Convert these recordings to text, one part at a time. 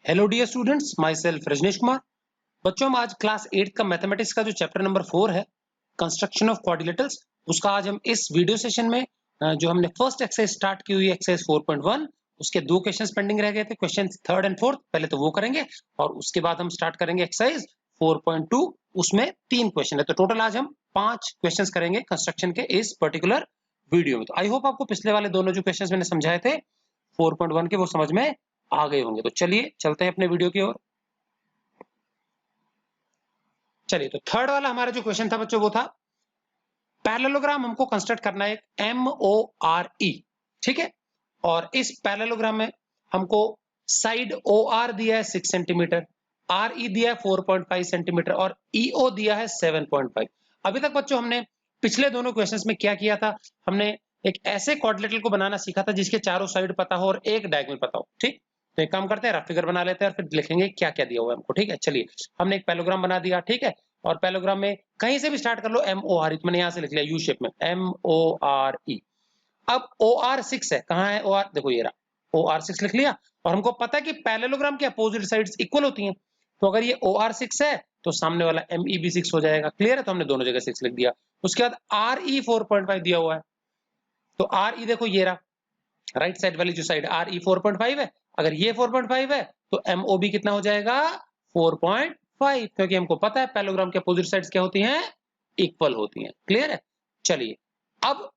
Hello dear students, myself Rajneesh Kumar. बच्चों, हम आज क्लास 8 का मैथमेटिक्स का जो चैप्टर नंबर 4 है, कंस्ट्रक्शन ऑफ क्वाड्रिलेटरल्स, उसका आज हम इस वीडियो सेशन में जो हमने फर्स्ट एक्सरसाइज स्टार्ट की हुई है एक्सरसाइज 4.1, उसके दो क्वेश्चंस पेंडिंग रह गए थे, क्वेश्चन थर्ड एंड फोर्थ, पहले तो वो करेंगे और उसके बाद हम स्टार्ट करेंगे एक्सरसाइज 4.2। उसमें 3 क्वेश्चन है, तो टोटल आज हम 5 क्वेश्चंस करेंगे कंस्ट्रक्शन के इस पर्टिकुलर वीडियो में। तो आई होप आपको पिछले वाले दोनों जो क्वेश्चंस मैंने समझाए थे 4.1 के, वो समझ में आ गए होंगे। तो चलिए चलते हैं अपने वीडियो की ओर। चलिए, तो थर्ड वाला हमारा जो क्वेश्चन था बच्चों, वो था पैरेललोग्राम हमको कंस्ट्रक्ट करना है, एक MORE, ठीक है। और इस पैरेललोग्राम में हमको साइड OR दिया है 6 सेंटीमीटर, RE दिया है 4.5 सेंटीमीटर और EO दिया है 7.5। अभी तक बच्चों हमने पिछले दोनों क्वेश्चंस में क्या किया था, हमने एक ऐसे क्वाड्रिलेटरल को बनाना सीखा था जिसके चारों साइड पता हो और एक डायगोनल पता हो, ठीक। तो एक काम करते हैं, रफ फिगर बना लेते हैं और फिर लिखेंगे क्या क्या दिया हुआ है हमको, ठीक है। चलिए, हमने एक पैरेललोग्राम बना दिया, ठीक है। और पैरेललोग्राम में कहीं से भी स्टार्ट कर लो, MORE, मैंने यहां से लिख लिया यू शेप में MORE। अब OR6 है, कहाँ है OR, देखो ये रहा, OR6 लिख लिया। और हमको पता है कि पैरेललोग्राम के अपोजिट साइड्स इक्वल होती हैं, तो अगर ये OR6 है तो सामने वाला ME भी 6 हो जाएगा। क्लियर है, तो हमने दोनों जगह 6 लिख दिया। उसके बाद RE 4.5 दिया हुआ है, तो RE देखो ये रहा, राइट साइड वाली जो साइड RE 4.5 है, अगर ये 4.5 है तो MOB कितना हो जाएगा 4.5, क्योंकि हमको पता है पैरेललोग्राम के अपोजिट साइड्स क्या होती हैं, इक्वल होती हैं। क्लियर है। चलिए, अब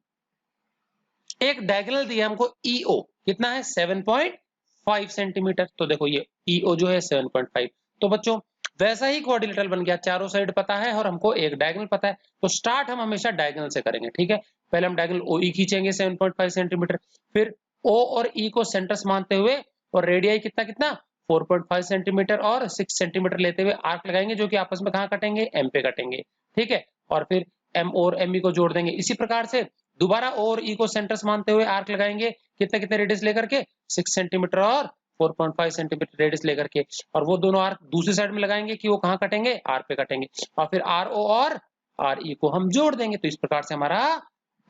एक डायगोनल दिया हमको EO, कितना है 7.5 सेंटीमीटर। तो देखो ये EO जो है 7.5। तो बच्चों वैसा ही क्वाड्रिलेटरल बन गया, चारों साइड पता है और हमको एक डायगोनल पता है। तो स्टार्ट हम हमेशा डायगोनल से करेंगे, ठीक है। पहले हम डायगोनल OE खींचेंगे 7.5 सेंटीमीटर, फिर O और E को सेंटर्स मानते हुए और रेडियाई कितना कितना 4.5 सेंटीमीटर और 6 सेंटीमीटर लेते हुए आर्क लगाएंगे, जो कि आपस में कहाँ कटेंगे, M पे कटेंगे, ठीक है। और फिर M और ME को जोड़ देंगे। इसी प्रकार से दोबारा O और E को सेंटर्स मानते हुए आर्क लगाएंगे, कितने कितने रेडियस लेकर के, 6 सेंटीमीटर और 4.5 सेंटीमीटर रेडियस लेकर के, और वो दोनों आर्क दूसरी साइड में लगाएंगे कि वो कहाँ कटेंगे, R पे कटेंगे। और फिर RO और RE को हम जोड़ देंगे, तो इस प्रकार से हमारा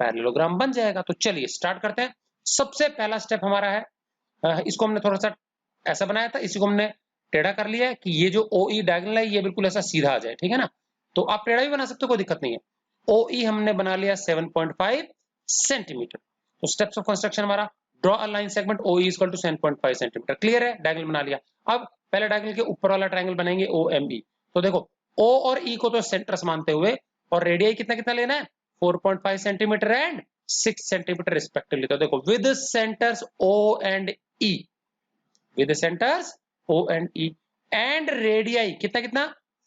पैरेललोग्राम बन जाएगा। तो चलिए स्टार्ट करते हैं। सबसे पहला स्टेप हमारा है, इसको हमने थोड़ा सा ऐसा बनाया था, इसी को हमने टेढ़ा कर लिया है कि ये जो OE डायगोनल है ये बिल्कुल ऐसा सीधा आ जाए, ठीक है ना। तो आप टेढ़ा भी बना सकते हो, कोई दिक्कत नहीं है। OE हमने बना लिया 7.5 सेंटीमीटर। तो स्टेप्स ऑफ कंस्ट्रक्शन हमारा, draw a line segment OE equal to 7.5 centimetre. Clear है, डायगोनल बना लिया। अब पहले डायगोनल के ऊपर वाला ट्रायंगल बनाएंगे OME। तो देखो O और E को तो सेंटर्स मानते हुए और रेडियस कितना कितना लेना है 4.5 सेंटीमीटर एंड 6 सेंटीमीटर रिस्पेक्टिवली। तो देखो with centres O and E, with centres O and E and radius कितना कितना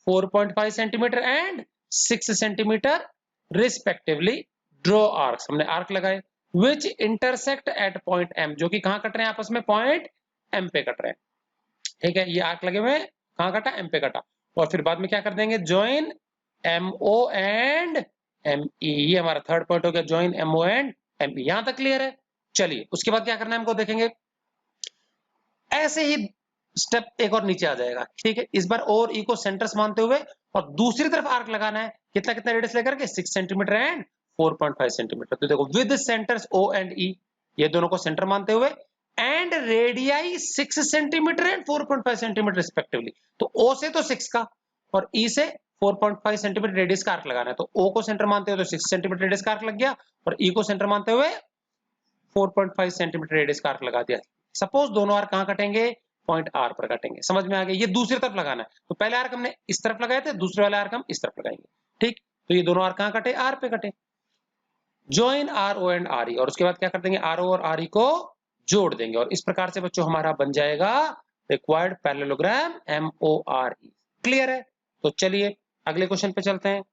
4.5 centimetre and 6 centimetre respectively, draw arcs, हमने आर्क लगाए, विच इंटरसेक्ट एट पॉइंट M, जो कि कहां कट रहे हैं आपस में, पॉइंट M पे कट रहे हैं, ठीक है। ये आर्क लगे हुए हैं, कहां कटा, M पे कटा। और फिर बाद में क्या कर देंगे, ज्वाइन MO एंड ME, ये हमारा थर्ड पॉइंट हो गया, ज्वाइन MO एंड ME। यहां तक क्लियर है। चलिए उसके बाद क्या करना है हमको, देखेंगे ऐसे ही स्टेप एक और नीचे आ जाएगा, ठीक है। इस बार O और E को सेंटर्स मानते हुए और दूसरी तरफ आर्क लगाना है, कितना कितना रेडियस लेकर के 6 सेंटीमीटर एंड 4.5 सेंटीमीटर। तो देखो with centres O and E, ये दोनों को सेंटर मानते हुए and radius 6 centimetre and 4.5 centimetre respectively. तो O से तो 6 का और E से 4.5 सेंटीमीटर रेडियस का आर्क लगाना है। तो O को सेंटर मानते हुए तो 6 सेंटीमीटर रेडियस का आर्क लग गया और E को सेंटर मानते हुए 4.5 सेंटीमीटर रेडियस का आर्क लगा दिया। सपोज दोनों आर्क कहां कटेंगे, पॉइंट R पर कटेंगे। समझ में आ गया। ये दूसरी तरफ लगाना है, तो पहले आर्क हमने इस तरफ लगाए थे, दूसरे वाले आर्क हम इस तरफ लगाएंगे, ठीक। तो ये दोनों आर्क कहां कटे, R पे कटे। ज्वाइन RO एंड RE, और उसके बाद क्या कर देंगे, RO और RE को जोड़ देंगे, और इस प्रकार से बच्चों हमारा बन जाएगा रिक्वायर्ड पैरेललोग्राम MORE। क्लियर है। तो चलिए अगले क्वेश्चन पे चलते हैं।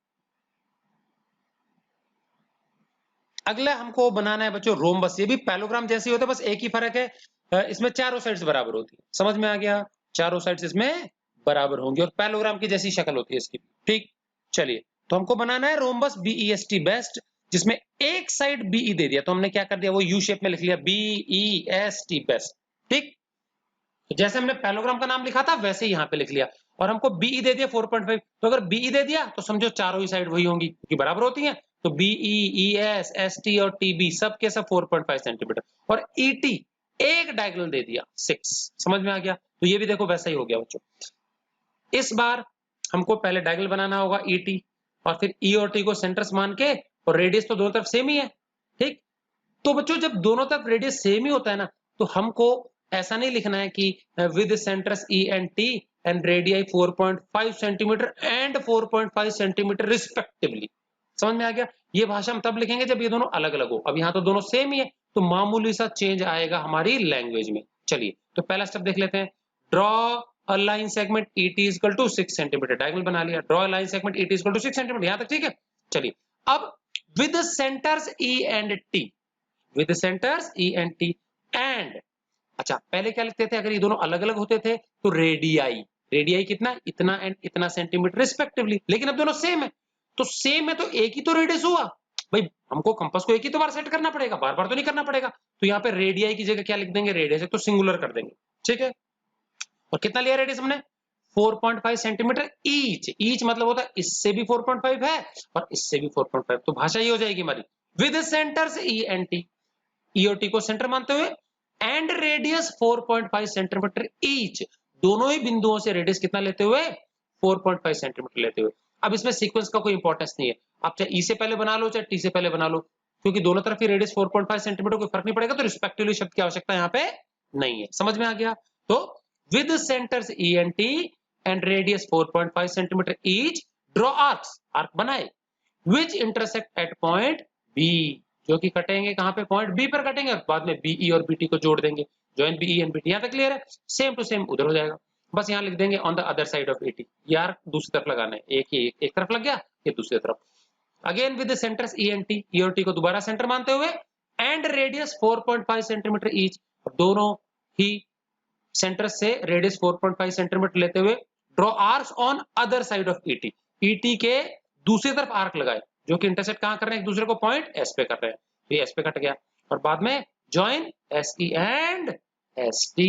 अगला हमको बनाना है बच्चों रोम्बस। ये भी पैरेललोग्राम जैसे ही होता है, बस एक ही फर्क है, इसमें चारों साइड्स बराबर होती है। समझ में आ गया, चारों साइड्स इसमें बराबर होंगी और पैरेललोग्राम की जैसी शक्ल होती है इसकी, ठीक। चलिए, तो हमको बनाना है रोम्बस BEST बेस्ट, जिसमें एक साइड BE दे दिया, तो हमने क्या कर दिया, वो यू शेप में लिख लिया BEST बेस्ट, ठीक। तो जैसे हमने पैरेललोग्राम का नाम लिखा था वैसे ही यहाँ पे लिख लिया, और हमको BE दे दिया 4.5। तो अगर BE दे दिया तो समझो चारों ही साइड वही होंगी क्योंकि बराबर होती हैं। तो BE, ES, ST और TB सब के सब 4.5 सेंटीमीटर, और ET एक डायगोनल दे दिया 6, समझ में आ गया। तो ये भी देखो वैसा ही हो गया बच्चों। इस बार हमको पहले डायगोनल बनाना होगा ET, और फिर E और T को सेंटर्स मान के, और रेडियस तो दोनों तरफ सेम ही है, ठीक। तो बच्चों जब दोनों तरफ रेडियस सेम ही होता है ना, तो हमको ऐसा नहीं लिखना है कि with centres E and T and radii 4.5 centimetre and 4.5 centimetre respectively. समझ में आ गया। ये भाषा हम तब लिखेंगे जब ये दोनों अलग अलग हो। अब यहाँ तो दोनों सेम ही है, तो मामूली सा चेंज आएगा हमारी लैंग्वेज में। चलिए तो पहला स्टेप देख लेते हैं। Draw a line segment ET equal to 6 centimetre, diagonal बना लिया। Draw line segment ET equal to 6 centimetre, यहाँ तक ठीक है। चलिए अब with centres E and T, with centres E and T and, अच्छा पहले क्या लिखते थे, अगर ये दोनों अलग अलग होते थे तो रेडियाई, रेडियाई कितना, इतना एंड इतना सेंटीमीटर रिस्पेक्टिवली। लेकिन अब दोनों सेम है, तो सेम है तो एक ही तो रेडियस हुआ भाई, हमको कंपास को एक ही तो बार सेट करना पड़ेगा, बार बार तो नहीं करना पड़ेगा। तो यहाँ पे रेडियाई की जगह क्या लिख देंगे, रेडियस है तो सिंगुलर कर देंगे, ठीक है। और कितना लिया रेडियस हमने, 4.5 सेंटीमीटर ईच, ईच मतलब होता है इससे भी 4.5 है और इससे भी 4.5, तो भाषा ये हो जाएगी हमारी with centres E and T, E और T को सेंटर मानते हुए एंड रेडियस 4.5 सेंटीमीटर ईच, दोनों ही बिंदुओं से रेडियस कितना लेते हुए, 4.5 सेंटीमीटर लेते हुए। अब इसमें सीक्वेंस का कोई इंपॉर्टेंस नहीं है, आप चाहे E से पहले बना लो चाहे T से पहले बना लो, क्योंकि दोनों तरफ ही रेडियस 4.5 सेंटीमीटर, कोई फर्क नहीं पड़ेगा। तो रिस्पेक्टिवली शब्द की आवश्यकता यहाँ पे नहीं है, समझ में आ गया। तो with centres E and T and radius 4.5 centimetre each, draw arcs, arc बनाए which intersect at point B, जो कि कटेंगे कहां पे, पॉइंट बी पर कटेंगे, और बाद में BE और BT को जोड़ देंगे, जॉइन BE एंड BT। यहाँ तक क्लियर है, सेम टू सेम उधर हो जाएगा, बस यहाँ लिख देंगे on the other side of ET, यार दूसरी तरफ लगाना है, एक तरफ लग गया, ये दूसरी तरफ। Again with the centres E and T, E और T को दोबारा सेंटर मानते हुए एंड रेडियस 4.5 सेंटीमीटर ईच, दोनों ही सेंटर से रेडियस 4.5 सेंटीमीटर लेते हुए draw arcs on other side of ET, ET के दूसरी तरफ आर्क लगाए, जो कि इंटरसेक्ट कहां कर रहे हैं, एक दूसरे को पॉइंट S पे कर रहे हैं, तो ये S पे कट गया, और बाद में जॉइन SE एंड ST,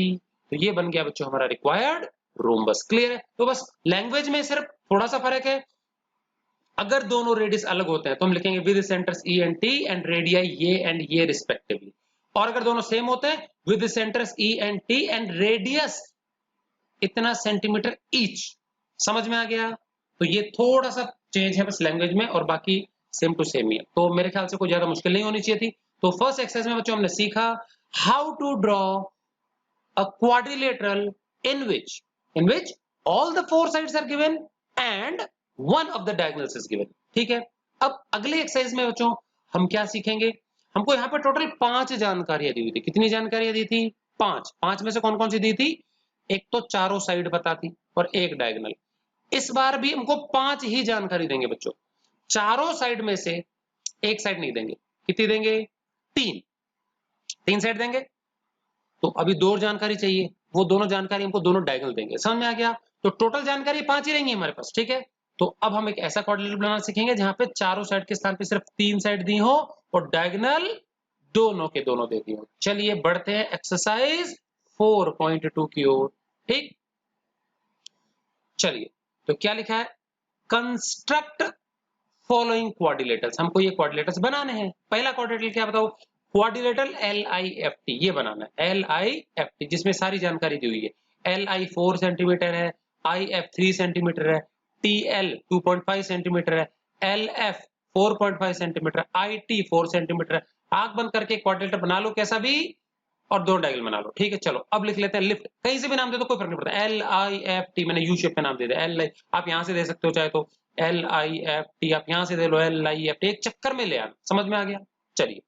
तो ये बन गया बच्चों हमारा रिक्वायर्ड रोम्बस। क्लियर है। तो बस लैंग्वेज में सिर्फ थोड़ा सा फर्क है, अगर दोनों रेडियस अलग होते हैं तो हम लिखेंगे with centres E and T and radii ये एंड ये रिस्पेक्टिवली, और अगर दोनों सेम होते हैं with centres E and T and radius इतना सेंटीमीटर ईच। समझ में आ गया। तो ये थोड़ा सा चेंज है बस लैंग्वेज में, और बाकी सेम टू सेम ही है, तो मेरे ख्याल से कोई ज्यादा मुश्किल नहीं होनी चाहिए थी। तो फर्स्ट एक्सरसाइज में बच्चों हमने सीखा how to draw a quadrilateral in which all the four sides are given and one of the diagonals is given, ठीक है। अब अगले एक्सरसाइज में बच्चों हम क्या सीखेंगे, हमको यहाँ पर टोटल 5 जानकारियां दी हुई थी। कितनी जानकारियां दी थी, 5। 5 में से कौन कौन सी दी थी, एक तो चारों साइड पता थी और एक डायगोनल। इस बार भी हमको 5 ही जानकारी देंगे बच्चों, चारों साइड में से एक साइड नहीं देंगे। कितनी देंगे, 3 साइड देंगे। तो अभी 2 जानकारी चाहिए, वो दोनों जानकारी हमको दोनों डायगोनल देंगे। समझ में आ गया। तो टोटल जानकारी 5 ही रहेंगी हमारे पास, ठीक है। तो अब हम एक ऐसा क्वाड्रिलेटरल बनाना सीखेंगे जहां पे चारों साइड के स्थान पे सिर्फ 3 साइड दी हो और डायगोनल दोनों के दोनों दे दी हो। चलिए बढ़ते हैं एक्सरसाइज 4.2 की ओर, ठीक। चलिए तो क्या लिखा है, कंस्ट्रक्ट फॉलोइंग क्वाड्रिलेटरल्स, हमको ये क्वाड्रिलेटरल्स बनाने हैं। पहला क्वाड्रिलेटरल क्या बताओ, क्वाड्रिलेटरल LIFT, ये बनाना है LIFT, जिसमें सारी जानकारी दी हुई है। LI 4 सेंटीमीटर है, IF 3 सेंटीमीटर है, TL 2.5 सेंटीमीटर है, LF 4.5 सेंटीमीटर, IT 4 सेंटीमीटर है। आंख बंद करके क्वाड्रिलेटर बना लो कैसा भी, और 2 डायगोनल बना लो, ठीक है। चलो अब लिख लेते हैं लिफ्ट, कहीं से भी नाम दे दो कोई फर्क नहीं पड़ता। LIFT मैंने यू शेप में नाम दे दिया, LI आप यहां से दे सकते हो चाहे तो, LIFT आप यहां से दे लो, LIFT एक चक्कर में ले आना। समझ में आ गया। चलिए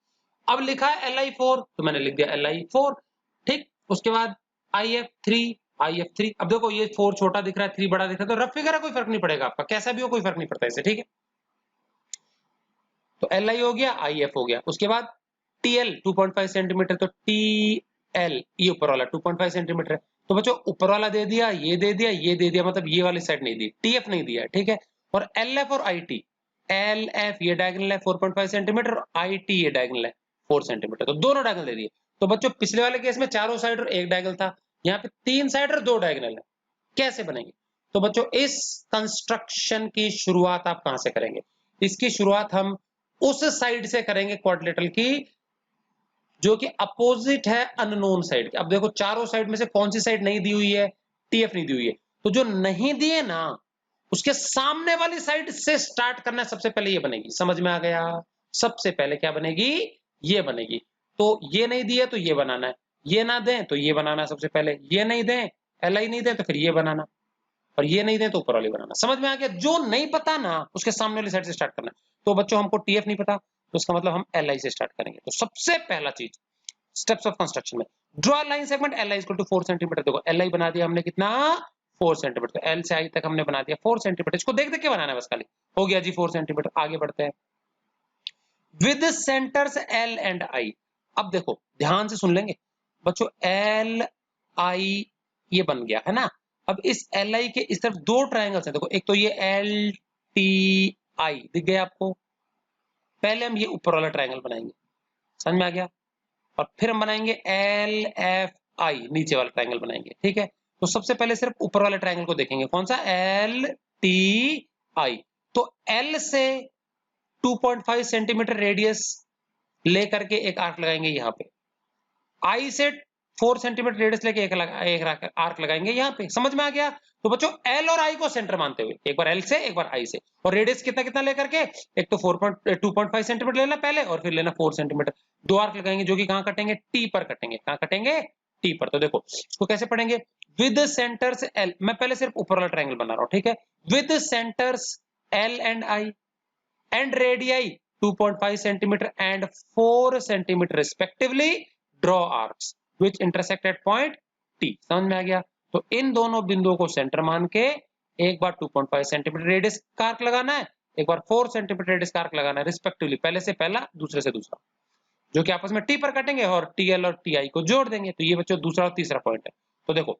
अब लिखा है LI4 तो मैंने लिख दिया LI4, ठीक। उसके बाद IF3, अब देखो ये 4 छोटा दिख रहा है 3 बड़ा दिख रहा है, तो रफ फिगर है कोई फर्क नहीं पड़ेगा, आपका कैसा भी हो कोई फर्क नहीं पड़ता इससे, ठीक है। तो LI हो गया, IF हो गया। उसके बाद TL 2.5 सेंटीमीटर, तो TL ये ऊपर वाला 2.5 सेंटीमीटर है। तो बच्चों ऊपर वाला दे दिया, ये दे दिया, ये दे दिया, मतलब ये वाली साइड नहीं दी, TF नहीं दिया, ठीक है। और LF और IT, LF ये डायगोनल है 4.5 सेंटीमीटर और IT ये डायगोनल है 4 सेंटीमीटर, तो दोनों डायगोनल दे दिए। तो बच्चों पिछले वाले केस में चारों साइड और एक डायगोनल था, यहाँ पे 3 साइड और 2 डायगोनल है, कैसे बनेंगे। तो बच्चों इस कंस्ट्रक्शन की शुरुआत आप कहां से करेंगे, इसकी शुरुआत हम उस साइड से करेंगे क्वाड्रिलेटरल की जो कि अपोजिट है अननोन साइड के। अब देखो चारों साइड में से कौन सी साइड नहीं दी हुई है, टीएफ नहीं दी हुई है, तो जो नहीं दिए ना उसके सामने वाली साइड से स्टार्ट करना है। सबसे पहले ये बनेगी, समझ में आ गया? सबसे पहले क्या बनेगी, ये बनेगी। तो ये नहीं दिए तो ये बनाना है, ये ना दें तो ये बनाना है। सबसे पहले ये नहीं दें, एल आई नहीं दें तो फिर ये बनाना, और ये नहीं दें तो ऊपर वाली बनाना। समझ में आ गया? जो नहीं पता ना उसके सामने वाली साइड से स्टार्ट करना है। तो बच्चों हमको टीएफ नहीं पता, तो इसका मतलब हम एल आई से स्टार्ट करेंगे। तो सबसे पहला चीज स्टेप्स ऑफ कंस्ट्रक्शन में, draw line segment L I equal to 4 centimetre. देखो एल आई बना दिया हमने कितना, 4 सेंटीमीटर। तो एल से आई तक हमने बना दिया 4 सेंटीमीटर। इसको देख देख के बनाना है बस खाली। हो गया जी 4 सेंटीमीटर। आगे बढ़ते हैं with centres L and I. अब देखो ध्यान से सुन लेंगे बच्चों, एल आई ये बन गया है ना। अब इस एल आई के इस तरफ दो ट्रायंगल्स हैं। देखो एक तो ये एल टी आई दिख गया आपको। पहले हम ये ऊपर वाला ट्रायंगल बनाएंगे, समझ में आ गया? और फिर हम बनाएंगे एल एफ आई, नीचे वाला ट्रायंगल बनाएंगे। ठीक है, तो सबसे पहले सिर्फ ऊपर वाले ट्रायंगल को देखेंगे, कौन सा, एल टी आई। तो एल से 2.5 सेंटीमीटर रेडियस लेकर के एक आर्क लगाएंगे यहाँ पे, आई से 4 सेंटीमीटर रेडियस लेके एक आर्क लगाएंगे यहाँ पे। समझ में आ गया? तो बच्चों एल और आई को सेंटर मानते हुए एक बार एल से एक बार आई से, और रेडियस कितना कितना लेकर के, एक तो 2.5 सेंटीमीटर लेना पहले और फिर लेना 4 सेंटीमीटर। दो आर्क लगाएंगे जो कि कहाँ कटेंगे, टी पर कटेंगे। कहाँ कटेंगे, टी पर। तो देखो इसको कैसे पढ़ेंगे, विद सेंटर्स एल, मैं पहले सिर्फ ऊपर वाला ट्रायंगल बना रहा हूँ, ठीक है। With centres L and I and radii 2.5 centimeter and 4 centimeter respectively, draw arcs which intersect at point T। समझ में आ गया? तो इन दोनों बिंदुओं को सेंटर मान के एक बार 2.5 सेंटीमीटर रेडियस का आर्क लगाना है, एक बार 4 सेंटीमीटर रेडियस का आर्क लगाना है रिस्पेक्टिवली। पहले से पहला, दूसरे से दूसरा, जो कि आपस में टी पर कटेंगे और टीएल और टीआई को जोड़ देंगे। तो ये बच्चों दूसरा और तीसरा पॉइंट है। तो देखो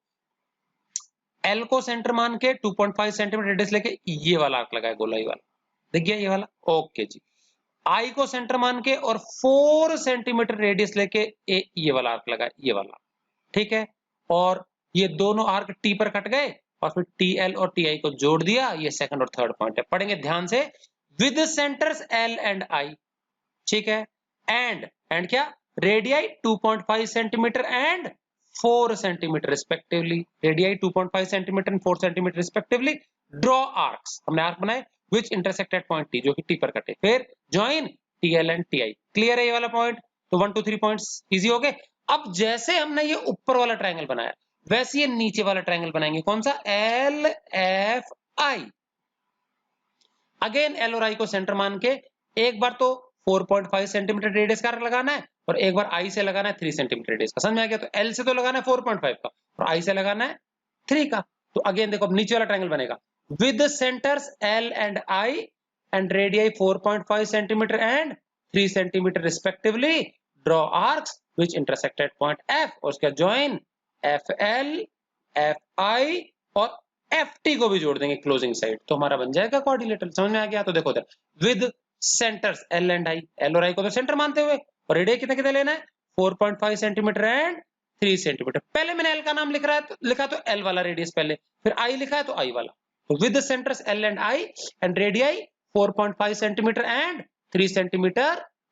एल को सेंटर मान के 2.5 सेंटीमीटर रेडियस लेके ये वाला आर्क लगाए, गोलाई वाला, दिख गया ये वाला, ओके जी। आई को सेंटर मान के और 4 सेंटीमीटर रेडियस लेके ये वाला आर्क लगा, ये वाला, ठीक है। और ये दोनों आर्क टी पर कट गए और फिर टी एल और टी आई को जोड़ दिया। ये सेकंड और थर्ड पॉइंट है, पढ़ेंगे ध्यान से। With centres L and I, ठीक है, एंड क्या, radii 2.5 centimetre and 4 centimetre respectively, radii 2.5 centimetre and 4 centimetre respectively, draw arcs, हमने आर्क बनाए which intersect at point T, जो कि T पर कटे, फिर join TL and TI। Clear है ये वाला पॉइंट? तो 1 2 3 पॉइंट्स इजी हो गए। अब जैसे हमने ये ऊपर वाला ट्रायंगल बनाया वैसे ये नीचे वाला ट्रायंगल बनाएंगे, कौन सा, L F I. Again L और आई को सेंटर मान के एक बार तो 4.5 सेंटीमीटर रेडियस का लगाना है और एक बार आई से लगाना है 3 सेंटीमीटर रेडियस का। समझ में आ गया? तो एल से तो लगाना है 4.5 का और आई से लगाना है 3 का। तो अगेन देखो अब नीचे वाला ट्रायंगल बनेगा with the centers L and I and radii 4.5 centimeter and 3 centimeter respectively, draw arcs which intersect at point F, और उसका join FL, FI और FT को भी जोड़ देंगे क्लोजिंग साइड, तो हमारा बन जाएगा क्वाड्रिलेटरल। समझ में आ गया? तो देखो इधर with centres L and I, L और I को तो सेंटर मानते हुए, और रेडियस कितना कितना लेना है, 4.5 सेंटीमीटर एंड 3 सेंटीमीटर। पहले मैंने L का नाम लिखा तो L वाला रेडियस पहले, फिर I लिखा है तो I वाला। So with the centers L and I and radii 4.5 centimeter and 3 centimeter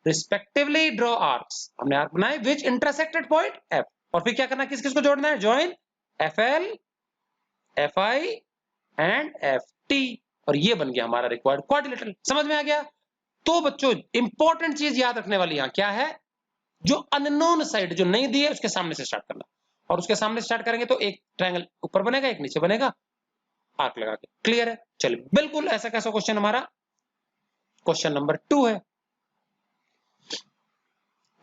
respectively, draw arcs, हमने आर्क बनाए which intersect at point F। और फिर क्या करना, किस किस को जोड़ना है, join FL, FI and FT, और ये बन गया हमारा रिक्वायर्ड क्वाड्रिलेटरल। समझ में आ गया? तो बच्चों इंपॉर्टेंट चीज याद रखने वाली यहाँ क्या है, जो अननोन साइड जो नहीं दी है उसके सामने से स्टार्ट करना, और उसके सामने स्टार्ट करेंगे तो एक ट्रायंगल ऊपर बनेगा एक नीचे बनेगा आर्क लगा के। क्लियर है? चलिए बिल्कुल ऐसा कैसा क्वेश्चन हमारा क्वेश्चन नंबर 2 है।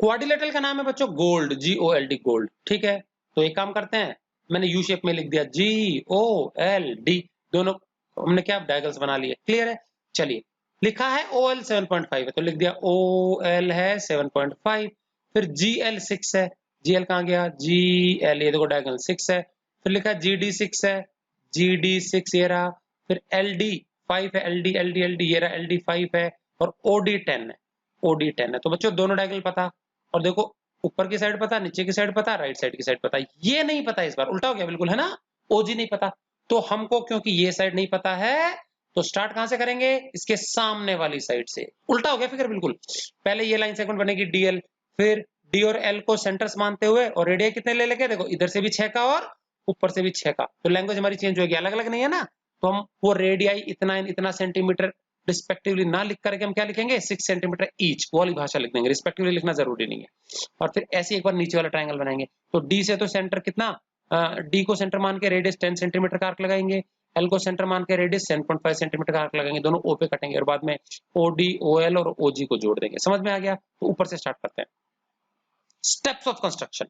क्वाड्रिलेटरल का नाम है बच्चों गोल्ड, GOLD, गोल्ड, ठीक है। तो एक काम करते हैं, मैंने यू शेप में लिख दिया GOLD, दोनों हमने क्या डायगोनल्स बना लिए। क्लियर है? चलिए लिखा है OL 7.5 है तो लिख दिया OL है 7.5, फिर GL 6 है, GL कहाँ गया, GL, ये देखो डायगोनल 6 है, फिर लिखा है GD 6 है, GD 6 ये रहा, फिर LD 5 है, LD ये रहा, LD 5 है, और OD 10 है, OD 10 है। तो बच्चों दोनों डायगोनल पता, और देखो ऊपर की साइड पता, नीचे की साइड पता, राइट साइड की साइड पता। ये नहीं पता, इस बार उल्टा हो गया बिल्कुल, है ना, OG नहीं पता। तो हमको क्योंकि ये साइड नहीं पता है तो स्टार्ट कहां से करेंगे, इसके सामने वाली साइड से। उल्टा हो गया फिगर बिल्कुल, पहले ये लाइन सेगमेंट बनेगी DL, फिर डी और एल को सेंटर्स मानते हुए और रेडियस कितने ले लेंगे, देखो इधर से भी 6 का और ऊपर से भी 6 का, तो लैंग्वेज हमारी चेंज होगी, अलग अलग नहीं है ना, तो हम वो रेडियाई इतना सेंटीमीटर रिस्पेक्टिवली ना लिख करके हम क्या लिखेंगे 6 सेंटीमीटर ईच, वो वाली भाषा लिख देंगे, रिस्पेक्टिवली लिखना जरूरी नहीं है। और फिर ऐसे एक बार नीचे वाला ट्रायंगल बनाएंगे, तो डी से तो सेंटर कितना, डी को सेंटर मान के रेडियस 10 सेंटीमीटर का आर्क लगाएंगे, एल को सेंटर मान के रेडियस 10.5 सेंटीमीटर का आर्क लगाएंगे, दोनों ओ पे कटेंगे और बाद में ओ डी ओ एल और ओ जी को जोड़ देंगे। समझ में आ गया? तो ऊपर से स्टार्ट करते हैं। Steps of construction,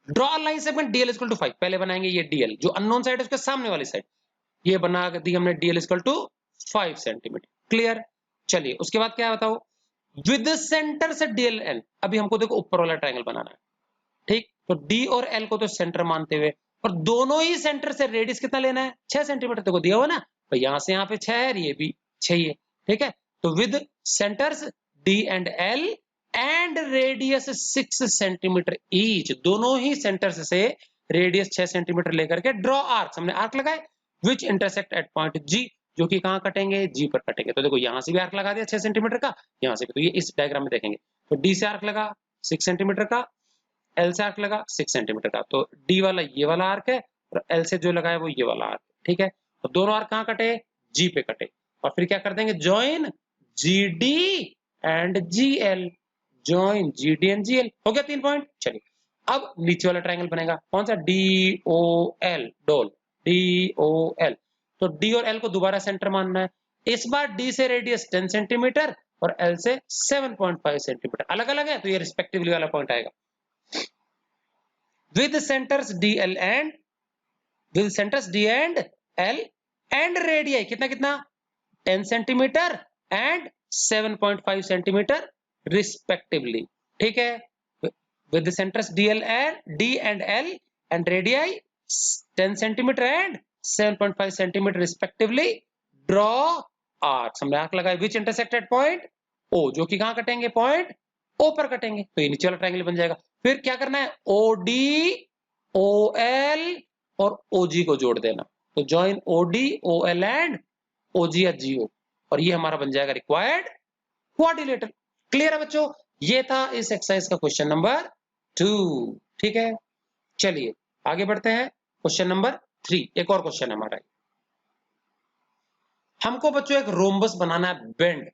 draw line segment DL equal to 5, पहले बनाएंगे ये डीएल जो अननोन साइड है उसके सामने वाली साइड, ये बना दी हमने DL equal to 5 centimetre, clear. चलिए उसके बाद क्या बताओ, विद सेंटर से डीएल एल, अभी हमको देखो ऊपर वाला ट्रायंगल बनाना है, ठीक, तो डी और एल को तो सेंटर मानते हुए और दोनों ही सेंटर से रेडियस कितना लेना है 6 सेंटीमीटर, देखो दिया हुआ ना, तो यहां से यहां पे 6 है, ये भी 6 ही है, ठीक है, तो with centres D and L and radius 6 centimetre each, दोनों ही सेंटर्स से रेडियस 6 सेंटीमीटर लेकर के ड्रॉ आर्क, हमने आर्क लगाए विच इंटरसेक्ट एट पॉइंट जी, जो कि कहां कटेंगे, जी पर कटेंगे, तो देखो यहां से भी आर्क लगा दिया 6 सेंटीमीटर का, यहां से भी, तो ये इस डायग्राम में देखेंगे, तो डी से आर्क लगा 6 सेंटीमीटर का, एल से आर्क लगा 6 सेंटीमीटर का, तो डी वाला ये वाला आर्क है और एल से जो लगा है वो ये वाला आर्क, ठीक है, तो दोनों आर्क कहां कटे, जी पे कटे, और फिर क्या कर देंगे, join G D and G L, join G D and G L, हो गया 3 पॉइंट। चलिए अब नीचे वाला ट्रायंगल बनेगा, कौन सा, डी ओ एल, डोल, डी ओ एल, तो डी और एल को दोबारा सेंटर मानना है, इस बार डी से रेडियस 10 सेंटीमीटर और एल से 7.5 सेंटीमीटर, अलग अलग है तो ये रिस्पेक्टिवली वाला पॉइंट आएगा, with centers DL and with centers D and L and radii कितना कितना 10 सेंटीमीटर एंड 7.5 सेंटीमीटर रिस्पेक्टिवली, ठीक है, with the centers DL and D and L and radii 10 centimetre and 7.5 centimetre respectively, draw arcs, हमने arc लगाए which intersected point O, जो कि कहां कटेंगे, पॉइंट O पर कटेंगे, तो ये नीचे वाला ट्रायंगल बन जाएगा। फिर क्या करना है, OD, OL और OG को जोड़ देना, तो join OD, OL and OG या GO, और ये हमारा बन जाएगा रिक्वायर्ड क्वाड्रिलेटरल। क्लियर है बच्चों, ये था इस एक्सरसाइज का क्वेश्चन नंबर 2, ठीक है। चलिए आगे बढ़ते हैं, क्वेश्चन नंबर 3, एक और क्वेश्चन है हमारा, हमको बच्चों एक रोम्बस बनाना है बेंड।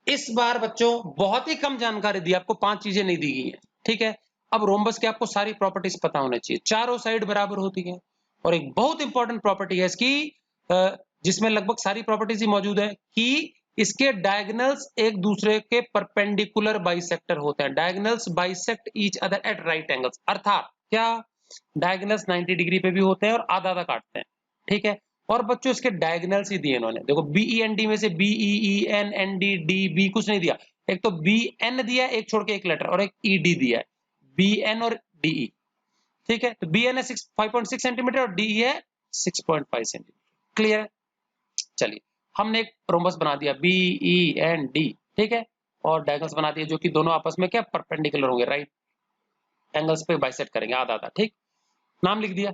इस बार बच्चों बहुत ही कम जानकारी दी, आपको 5 चीजें नहीं दी गई है, ठीक है। अब रोम्बस की आपको सारी प्रॉपर्टीज पता होनी चाहिए, चारों साइड बराबर होती है, और एक बहुत इंपॉर्टेंट प्रॉपर्टी है इसकी, जिसमें लगभग सारी प्रॉपर्टीज ही मौजूद है, कि इसके डायगोनल्स एक दूसरे के परपेंडिकुलर बाइसेक्टर होते हैं, diagonals bisect each other at right angles, अर्थात क्या, डायगोनल्स 90 डिग्री पे भी होते हैं और आधा आधा काटते हैं, ठीक है। और बच्चों इसके डायगोनल्स ही दिए इन्होंने, देखो बी ई एन डी में से B E E N N D D B कुछ नहीं दिया, एक तो बी एन दिया है, एक छोड़ के एक लेटर, और एक ई डी दिया है, बी एन और डी ई, ठीक है, तो बी एन है 5.6 सेंटीमीटर और डी ई है 6.5 सेंटीमीटर, क्लियर है। चलिए हमने एक रोम्बस बना दिया बी ई एन डी, ठीक है, और डायगोनल्स बना दिए जो कि दोनों आपस में क्या परपेंडिकुलर होंगे, राइट एंगल्स पे बाइसेक्ट करेंगे आधा आधा, ठीक, नाम लिख दिया।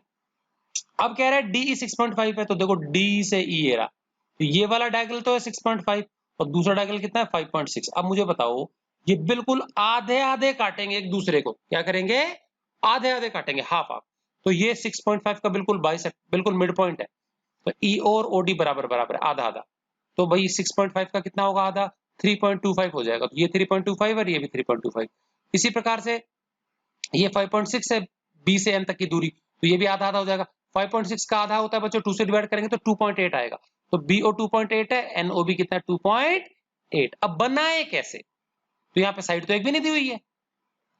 अब कह रहा है डी 6.5 है, तो देखो डी से ई ए रहा, तो ये वाला डायगोनल तो है 6.5 और दूसरा डायगोनल कितना है 5.6। अब मुझे बताओ, ये बिल्कुल आधे आधे काटेंगे एक दूसरे को, क्या करेंगे, आधे आधे काटेंगे, हाफ हाफ, तो ये 6.5 का बिल्कुल बाइसेक्ट, बिल्कुल मिड पॉइंट है, तो ई और ओ डी बराबर बराबर है, आधा आधा, तो भाई 6.5 का कितना होगा आधा, 3.25 हो जाएगा, तो ये 3.25 और ये भी 3.25। इसी प्रकार से ये 5.6 है बी से एन तक की दूरी, तो ये भी आधा आधा हो जाएगा, 5.6 का आधा होता है बच्चों 2 से डिवाइड करेंगे तो 2.8 आएगा, तो BO 2.8 है, NO भी कितना है 2.8। अब बनाए कैसे, तो यहाँ पे साइड तो एक भी नहीं दी हुई है,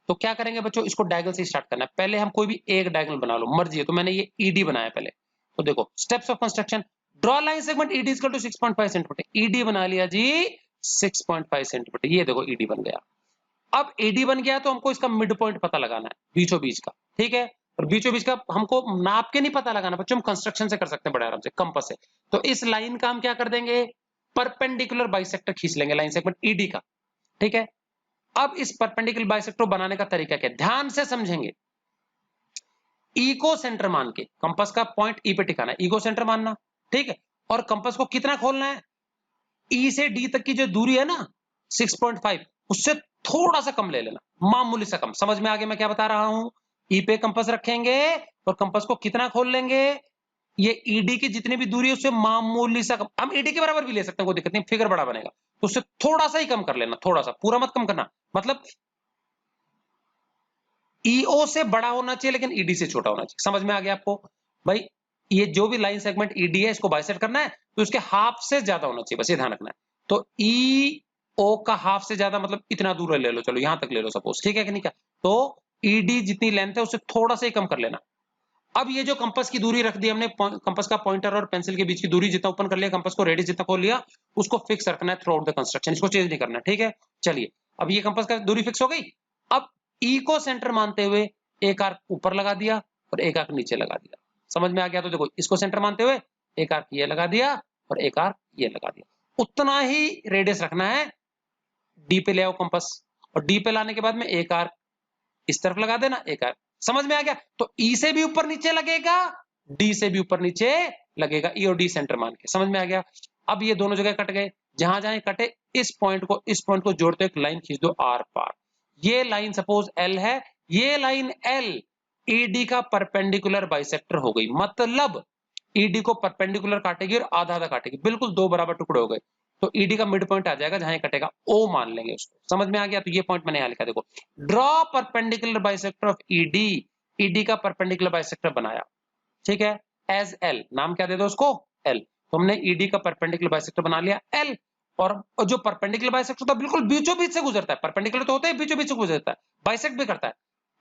तो क्या करेंगे बच्चों, इसको डायगोनल से स्टार्ट करना है, पहले हम कोई भी एक डायगोनल बना लो, मर्जी है, तो मैंने ये ED बनाया पहले, तो देखो steps of construction, draw line segment ED equal to 6.5 centimetre, ED बना लिया जी 6.5 सेंटीमीटर, ये देखो ED बन गया। अब ED बन गया तो हमको इसका मिड पॉइंट पता लगाना है, बीचों बीच का, ठीक है, और बीचों बीच का हमको नाप के नहीं पता लगाना बच्चों, हम कंस्ट्रक्शन से कर सकते हैं बड़े आराम से, कंपास से। तो इस लाइन का हम क्या कर देंगे, परपेंडिकुलर बाइसेक्टर खींच लेंगे लाइन सेगमेंट ED का, ठीक है। अब इस परपेंडिकुलर बाइसेक्टर बनाने का तरीका क्या है, ध्यान से समझेंगे। ई को सेंटर मान के कंपास का पॉइंट ई पे टिकाना है, ई को सेंटर मानना, ठीक है, और कंपास को कितना खोलना है, ई से डी तक की जो दूरी है ना 6.5, उससे थोड़ा सा कम ले लेना, मामूली सा कम। समझ में आ गया मैं क्या बता रहा हूं? ई पे कंपास रखेंगे और कंपास को कितना खोल लेंगे, ये ईडी की जितनी भी दूरी है उससे मामूली सा कम। हम ईडी के बराबर भी ले सकते हैं, कोई दिक्कत नहीं, फिगर बड़ा बनेगा, तो उससे थोड़ा सा ही कम कर लेना, थोड़ा सा, पूरा मत कम करना। मतलब ईओ से बड़ा होना चाहिए लेकिन ईडी से छोटा होना चाहिए। समझ में आ गया आपको? भाई ये जो भी लाइन सेगमेंट ईडी है इसको बाइसेक्ट करना है तो इसके हाफ से ज्यादा होना चाहिए, बस ये ध्यान रखना है। तो ईओ का हाफ से ज्यादा मतलब इतना दूर ले लो, चलो यहां तक ले लो सपोज, ठीक है कि नहीं? क्या तो ईडी जितनी लेंथ है उससे थोड़ा सा ही कम कर लेना। अब ये जो कंपास की दूरी रख दी हमने, कंपास का पॉइंटर और पेंसिल के बीच की दूरी जितना ओपन कर लिया, कंपास को रेडियस जितना खोल लिया, उसको फिक्स रखना है थ्रू आउट द कंस्ट्रक्शन, इसको चेंज नहीं करना, ठीक है? चलिए अब ये कंपास का दूरी फिक्स हो गई। अब ई को सेंटर मानते हुए एक आर्क ऊपर लगा दिया और एक आर्क नीचे लगा दिया। समझ में आ गया? तो देखो इसको सेंटर मानते हुए एक आर्क ये लगा दिया और एक आर्क ये लगा दिया। उतना ही रेडियस रखना है, डी पे ले आओ कंपास, और डी पे लाने के बाद में एक आर्क इस तरफ लगा देना, एक आर्क। समझ में आ गया? तो ई से भी ऊपर नीचे लगेगा, डी से भी ऊपर नीचे लगेगा, ई और डी सेंटर मान के। समझ में आ गया? अब ये दोनों जगह कट गए, जहां जहां कटे इस पॉइंट को जोड़ते एक लाइन खींच दो आर पार। ये लाइन सपोज एल है, ये लाइन एल ईडी का परपेंडिकुलर बाइसेक्टर हो गई, मतलब ईडी को परपेंडिकुलर काटेगी और आधा आधा काटेगी, बिल्कुल दो बराबर टुकड़े हो गए। तो ईडी का मिड पॉइंट आ जाएगा जहां ये कटेगा, ओ मान लेंगे उसको। समझ में आ गया? तो ये पॉइंट मैंने यहां लिखा, देखो draw perpendicular bisector of ED, ED का परपेंडिकुलर बाइसेक्टर बनाया, ठीक है, एज एल, नाम क्या दे दो उसको, एल। तो हमने ईडी का परपेंडिकुलर बाइसेक्टर बना लिया एल, और जो परपेंडिकुलर बाइसेक्टर होता है बिल्कुल बीचों बीच से गुजरता है, परपेंडिकुलर तो होता है बीचों बीच से गुजरता है, बाइसेक्ट भी करता है।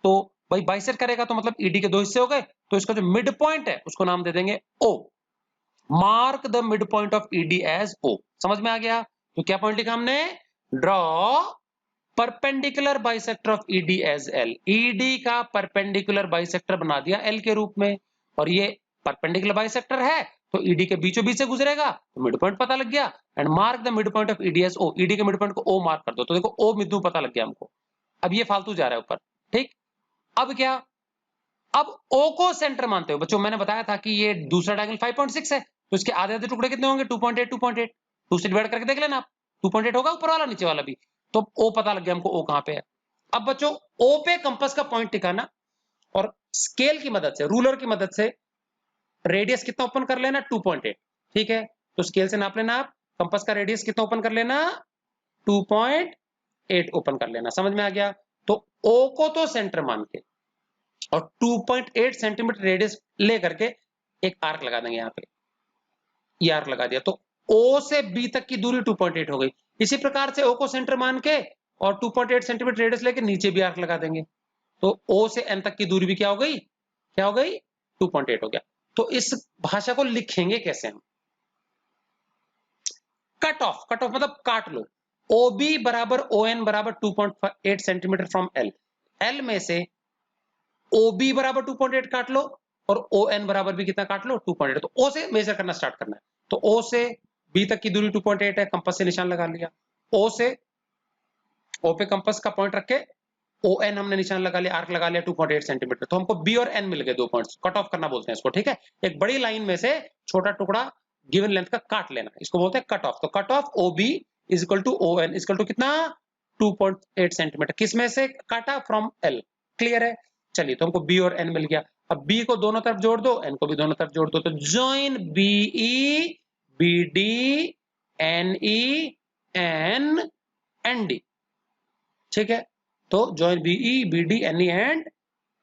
तो भाई बाइसेक्ट करेगा तो मतलब ईडी के दो हिस्से हो गए, तो इसका जो मिड पॉइंट है उसको नाम दे देंगे O. Mark the mid point of ED as O. समझ में आ गया? तो क्या पॉइंट लिखा हमने, draw perpendicular bisector of ED as L, ED का परपेंडिकुलर बाइसेक्टर बना दिया एल के रूप में, और ये परपेंडिकुलर बाइसेक्टर है तो ईडी के बीचों बीच से गुजरेगा, तो मिड पॉइंट पता लग गया। And mark the mid point of ED as O, ईडी के मिड पॉइंट को ओ मार्क कर दो, तो देखो ओ बिंदु पता लग गया हमको। अब ये फालतू जा रहा है ऊपर, ठीक। अब क्या, अब ओ को सेंटर मानते हो बच्चों, मैंने बताया था कि ये दूसरा डायगोनल 5.6 है, तो इसके आधे आधे टुकड़े कितने होंगे, 2.8 2.8, 2 से डिवाइड करके देख लेना आप, 2.8 होगा ऊपर वाला नीचे वाला भी। तो ओ पता लग गया हमको, ओ कहां पे है। अब बच्चों ओ पे कंपास का पॉइंट टिकाना और स्केल की मदद से, रूलर की मदद से रेडियस कितना ओपन कर लेना, 2.8, ठीक है। तो स्केल से नाप लेना आप, कंपास का रेडियस कितना ओपन कर लेना, 2.8 ओपन कर लेना। समझ में आ गया? तो ओ को तो सेंटर मान के और 2.8 सेंटीमीटर रेडियस ले करके एक आर्क लगा देंगे यहाँ पे, ये आर्क लगा दिया, तो ओ से बी तक की दूरी 2.8 हो गई। इसी प्रकार से ओ को सेंटर मान के और 2.8 सेंटीमीटर रेडियस लेके नीचे भी आर्क लगा देंगे, तो ओ से एन तक की दूरी भी क्या हो गई, क्या हो गई, 2.8 हो गया। तो इस भाषा को लिखेंगे कैसे हम, कट ऑफ, कट ऑफ मतलब काट लो, OB बराबर ON बराबर 2.8 सेंटीमीटर फ्रॉम L, L में से OB बराबर 2.8 काट लो और ON बराबर भी कितना काट लो, 2.8। तो O से मेजर करना स्टार्ट करना है, तो O से B तक की दूरी 2.8 है, कंपास से निशान लगा लिया, O से O पे कंपास का पॉइंट रख के ON हमने निशान लगा लिया, आर्क लगा लिया 2.8 सेंटीमीटर, तो हमको B और N मिल गए, दो पॉइंट्स, कट ऑफ करना बोलते हैं इसको, ठीक है। एक बड़ी लाइन में से छोटा टुकड़ा गिवन लेंथ का काट लेना, इसको बोलते हैं कट ऑफ। तो cut off OB is equal to ON is equal to कितना, 2.8 सेंटीमीटर, किस में से काटा, फ्रॉम L। क्लियर है? चलिए तो हमको B और N मिल गया। अब B को दोनों तरफ जोड़ दो, N को भी दोनों तरफ जोड़ दो, तो join BE BD NE N ND, ठीक है। तो join BE BD NE and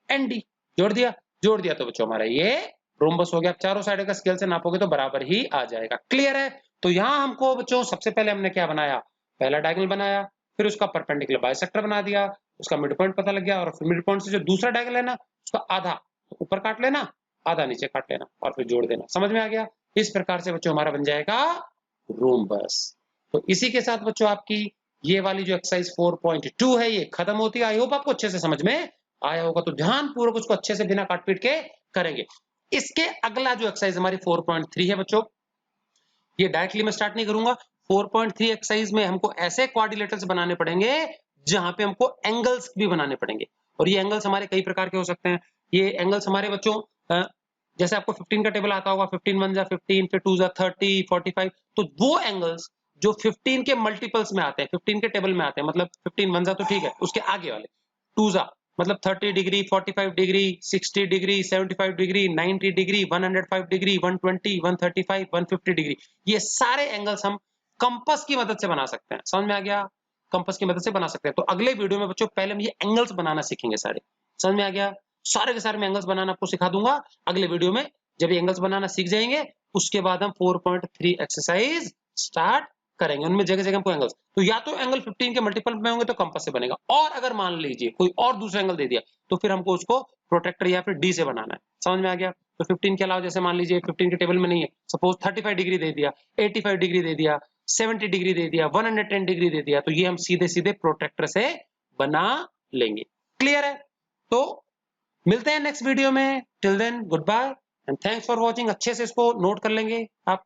ND जोड़ दिया, जोड़ दिया तो बच्चों हमारा ये रोम्बस हो गया। आप चारों साइड का स्केल से नापोगे तो बराबर ही आ जाएगा। क्लियर है? तो यहां हमको बच्चों सबसे पहले हमने क्या बनाया, पहला डायगोनल बनाया, फिर उसका परपेंडिकुलर बाइसेक्टर बना दिया, उसका मिड पॉइंट पता लग गया, और फिर मिड पॉइंट से जो दूसरा डायगोनल है ना उसका आधा ऊपर काट लेना, आधा नीचे काट लेना और फिर जोड़ देना। समझ में आ गया? इस प्रकार से बच्चों हमारा बन जाएगा रोम्बस। तो इसी के साथ बच्चों आपकी ये वाली जो एक्सरसाइज 4.2 है ये खत्म होती है। आई होप आपको अच्छे से समझ में आया होगा, तो ध्यान पूर्वक उसको अच्छे से बिना काट पीट के करेंगे। इसके अगला जो एक्सरसाइज हमारी 4.3 है बच्चों, ये डायरेक्टली मैं स्टार्ट नहीं करूंगा। 4.3 एक्सरसाइज में हमको ऐसे क्वाड्रिलेटरल्स बनाने पड़ेंगे जहां पे हमको एंगल्स भी बनाने पड़ेंगे, और ये एंगल्स हमारे कई प्रकार के हो सकते हैं। ये एंगल्स हमारे बच्चों जैसे आपको 15 का टेबल आता होगा, 15 1 जा 15, फिर 2 जा 30, 45, तो वो एंगल्स जो 15 के मल्टीपल्स में आते हैं, 15 के टेबल में आते हैं, मतलब 15 वन जा तो ठीक है, उसके आगे वाले 2 जा मतलब 30 degree, 45 degree, 60 degree, 75 degree, 90 degree, 105 degree, 120, 135, 150 degree, ये सारे एंगल्स हम कंपास की मदद से बना सकते हैं। समझ में आ गया? कंपास की मदद से बना सकते हैं। तो अगले वीडियो में बच्चों पहले हम ये एंगल्स बनाना सीखेंगे सारे। समझ में आ गया? सारे के सारे मैं एंगल्स बनाना आपको सिखा दूंगा अगले वीडियो में। जब ये एंगल्स बनाना सीख जाएंगे उसके बाद हम 4.3 एक्सरसाइज स्टार्ट करेंगे। उनमें जगह जगह हमको एंगल्स, तो या तो एंगल 15 के मल्टीपल में होंगे तो कंपास से बनेगा, और अगर मान लीजिए कोई और दूसरा एंगल दे दिया तो फिर हमको उसको प्रोट्रैक्टर या फिर डी से बनाना है। समझ में आ गया? तो 15 के अलावा जैसे मान लीजिए 15 के टेबल में नहीं है, सपोज 35 डिग्री दे दिया, 85 डिग्री दे दिया, 70 डिग्री दे दिया, 110 डिग्री दे दिया, तो ये हम सीधे सीधे प्रोट्रैक्टर से बना लेंगे। क्लियर है? तो मिलते हैं नेक्स्ट वीडियो में। Till then good bye and thanks for watching. अच्छे से इसको नोट कर लेंगे आप।